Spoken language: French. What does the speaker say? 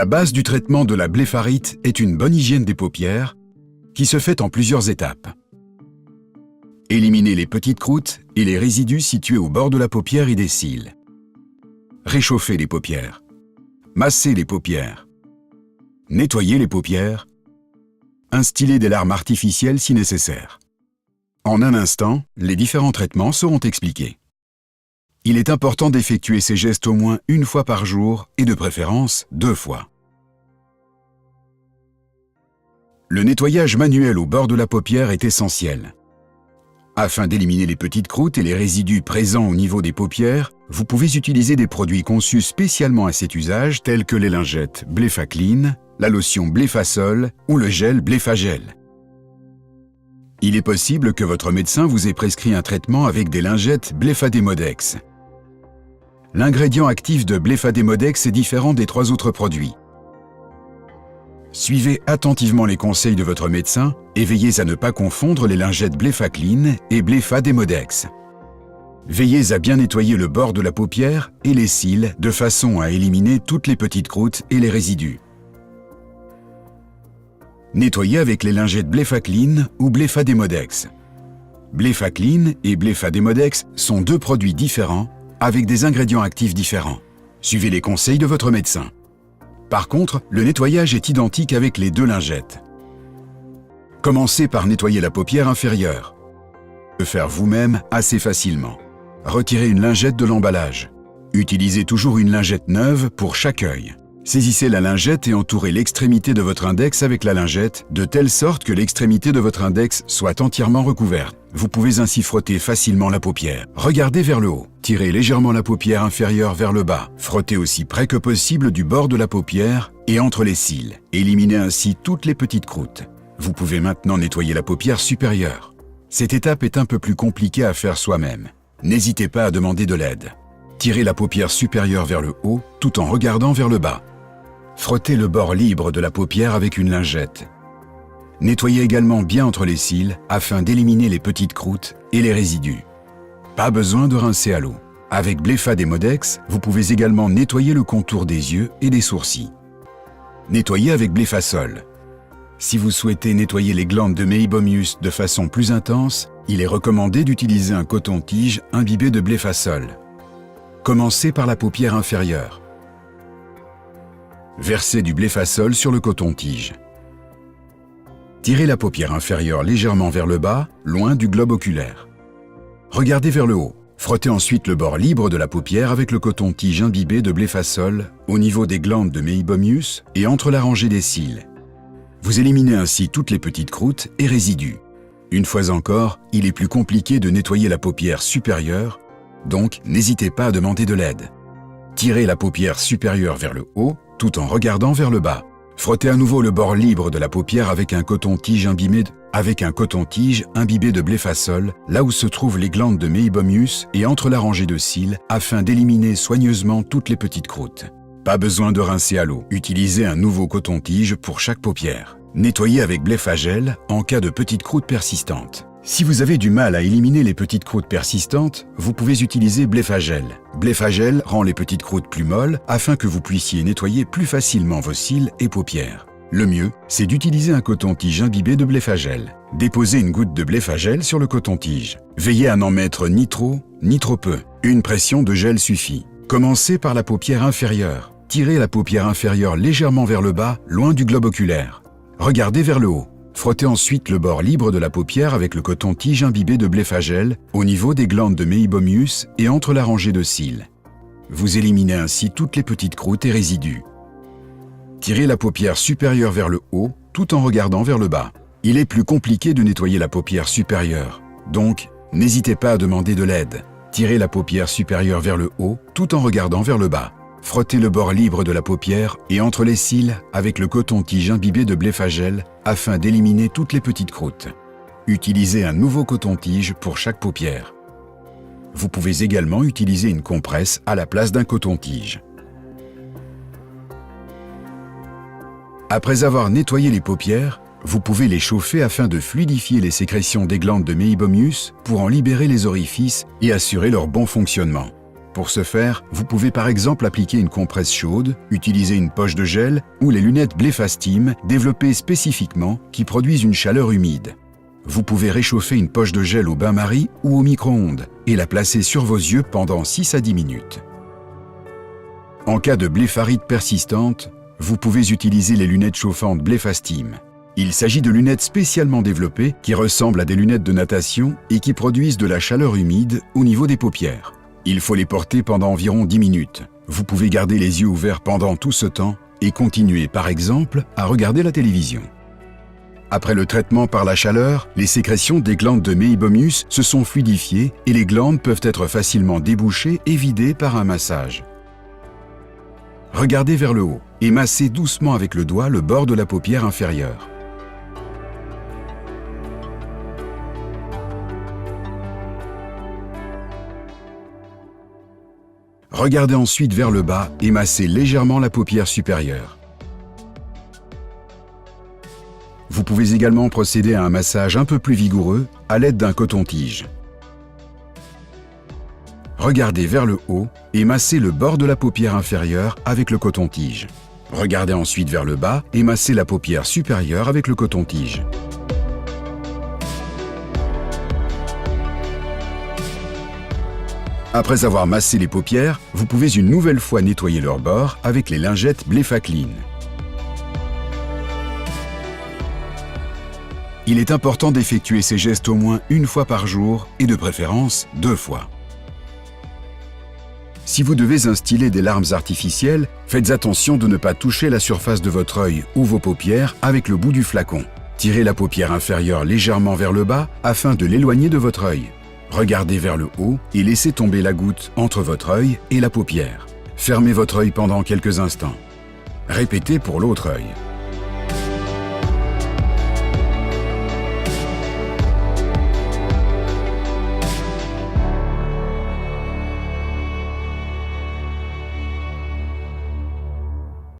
La base du traitement de la blépharite est une bonne hygiène des paupières qui se fait en plusieurs étapes. Éliminez les petites croûtes et les résidus situés au bord de la paupière et des cils. Réchauffez les paupières. Massez les paupières. Nettoyez les paupières. Instillez des larmes artificielles si nécessaire. En un instant, les différents traitements seront expliqués. Il est important d'effectuer ces gestes au moins une fois par jour et de préférence 2 fois. Le nettoyage manuel au bord de la paupière est essentiel. Afin d'éliminer les petites croûtes et les résidus présents au niveau des paupières, vous pouvez utiliser des produits conçus spécialement à cet usage tels que les lingettes Blefacline, la lotion Blefasol ou le gel Blefagel. Il est possible que votre médecin vous ait prescrit un traitement avec des lingettes Blefadémodex. L'ingrédient actif de Blefadémodex est différent des 3 autres produits. Suivez attentivement les conseils de votre médecin et veillez à ne pas confondre les lingettes Blefacline et Blefadémodex. Veillez à bien nettoyer le bord de la paupière et les cils de façon à éliminer toutes les petites croûtes et les résidus. Nettoyez avec les lingettes Blefacline ou Blefadémodex. Blefacline et Blefadémodex sont 2 produits différents avec des ingrédients actifs différents. Suivez les conseils de votre médecin. Par contre, le nettoyage est identique avec les 2 lingettes. Commencez par nettoyer la paupière inférieure. Le faire vous-même assez facilement. Retirez une lingette de l'emballage. Utilisez toujours une lingette neuve pour chaque œil. Saisissez la lingette et entourez l'extrémité de votre index avec la lingette, de telle sorte que l'extrémité de votre index soit entièrement recouverte. Vous pouvez ainsi frotter facilement la paupière. Regardez vers le haut. Tirez légèrement la paupière inférieure vers le bas. Frottez aussi près que possible du bord de la paupière et entre les cils. Éliminez ainsi toutes les petites croûtes. Vous pouvez maintenant nettoyer la paupière supérieure. Cette étape est un peu plus compliquée à faire soi-même. N'hésitez pas à demander de l'aide. Tirez la paupière supérieure vers le haut tout en regardant vers le bas. Frottez le bord libre de la paupière avec une lingette. Nettoyez également bien entre les cils afin d'éliminer les petites croûtes et les résidus. Pas besoin de rincer à l'eau. Avec Blefadémodex, vous pouvez également nettoyer le contour des yeux et des sourcils. Nettoyez avec Blefasol. Si vous souhaitez nettoyer les glandes de Meibomius de façon plus intense, il est recommandé d'utiliser un coton-tige imbibé de Blefasol. Commencez par la paupière inférieure. Versez du Blefasol sur le coton-tige. Tirez la paupière inférieure légèrement vers le bas, loin du globe oculaire. Regardez vers le haut. Frottez ensuite le bord libre de la paupière avec le coton-tige imbibé de Blefasol au niveau des glandes de Meibomius et entre la rangée des cils. Vous éliminez ainsi toutes les petites croûtes et résidus. Une fois encore, il est plus compliqué de nettoyer la paupière supérieure, donc n'hésitez pas à demander de l'aide. Tirez la paupière supérieure vers le haut, tout en regardant vers le bas. Frottez à nouveau le bord libre de la paupière avec un coton-tige imbibé de Blefasol, là où se trouvent les glandes de Meibomius et entre la rangée de cils, afin d'éliminer soigneusement toutes les petites croûtes. Pas besoin de rincer à l'eau. Utilisez un nouveau coton-tige pour chaque paupière. Nettoyez avec Blefagel en cas de petites croûtes persistantes. Si vous avez du mal à éliminer les petites croûtes persistantes, vous pouvez utiliser Blefagel. Blefagel rend les petites croûtes plus molles afin que vous puissiez nettoyer plus facilement vos cils et paupières. Le mieux, c'est d'utiliser un coton-tige imbibé de Blefagel. Déposez une goutte de Blefagel sur le coton-tige. Veillez à n'en mettre ni trop, ni trop peu. Une pression de gel suffit. Commencez par la paupière inférieure. Tirez la paupière inférieure légèrement vers le bas, loin du globe oculaire. Regardez vers le haut. Frottez ensuite le bord libre de la paupière avec le coton-tige imbibé de Blefagel au niveau des glandes de Meibomius et entre la rangée de cils. Vous éliminez ainsi toutes les petites croûtes et résidus. Tirez la paupière supérieure vers le haut tout en regardant vers le bas. Il est plus compliqué de nettoyer la paupière supérieure, donc n'hésitez pas à demander de l'aide. Tirez la paupière supérieure vers le haut tout en regardant vers le bas. Frottez le bord libre de la paupière et entre les cils avec le coton-tige imbibé de Blefagel afin d'éliminer toutes les petites croûtes. Utilisez un nouveau coton-tige pour chaque paupière. Vous pouvez également utiliser une compresse à la place d'un coton-tige. Après avoir nettoyé les paupières, vous pouvez les chauffer afin de fluidifier les sécrétions des glandes de Meibomius pour en libérer les orifices et assurer leur bon fonctionnement. Pour ce faire, vous pouvez par exemple appliquer une compresse chaude, utiliser une poche de gel ou les lunettes Blefastim développées spécifiquement qui produisent une chaleur humide. Vous pouvez réchauffer une poche de gel au bain-marie ou au micro-ondes et la placer sur vos yeux pendant 6 à 10 minutes. En cas de blépharite persistante, vous pouvez utiliser les lunettes chauffantes Blefastim. Il s'agit de lunettes spécialement développées qui ressemblent à des lunettes de natation et qui produisent de la chaleur humide au niveau des paupières. Il faut les porter pendant environ 10 minutes. Vous pouvez garder les yeux ouverts pendant tout ce temps et continuer, par exemple, à regarder la télévision. Après le traitement par la chaleur, les sécrétions des glandes de Meibomius se sont fluidifiées et les glandes peuvent être facilement débouchées et vidées par un massage. Regardez vers le haut et massez doucement avec le doigt le bord de la paupière inférieure. Regardez ensuite vers le bas et massez légèrement la paupière supérieure. Vous pouvez également procéder à un massage un peu plus vigoureux à l'aide d'un coton-tige. Regardez vers le haut et massez le bord de la paupière inférieure avec le coton-tige. Regardez ensuite vers le bas et massez la paupière supérieure avec le coton-tige. Après avoir massé les paupières, vous pouvez une nouvelle fois nettoyer leurs bords avec les lingettes Blefaclean. Il est important d'effectuer ces gestes au moins une fois par jour et de préférence 2 fois. Si vous devez instiller des larmes artificielles, faites attention de ne pas toucher la surface de votre œil ou vos paupières avec le bout du flacon. Tirez la paupière inférieure légèrement vers le bas afin de l'éloigner de votre œil. Regardez vers le haut et laissez tomber la goutte entre votre œil et la paupière. Fermez votre œil pendant quelques instants. Répétez pour l'autre œil.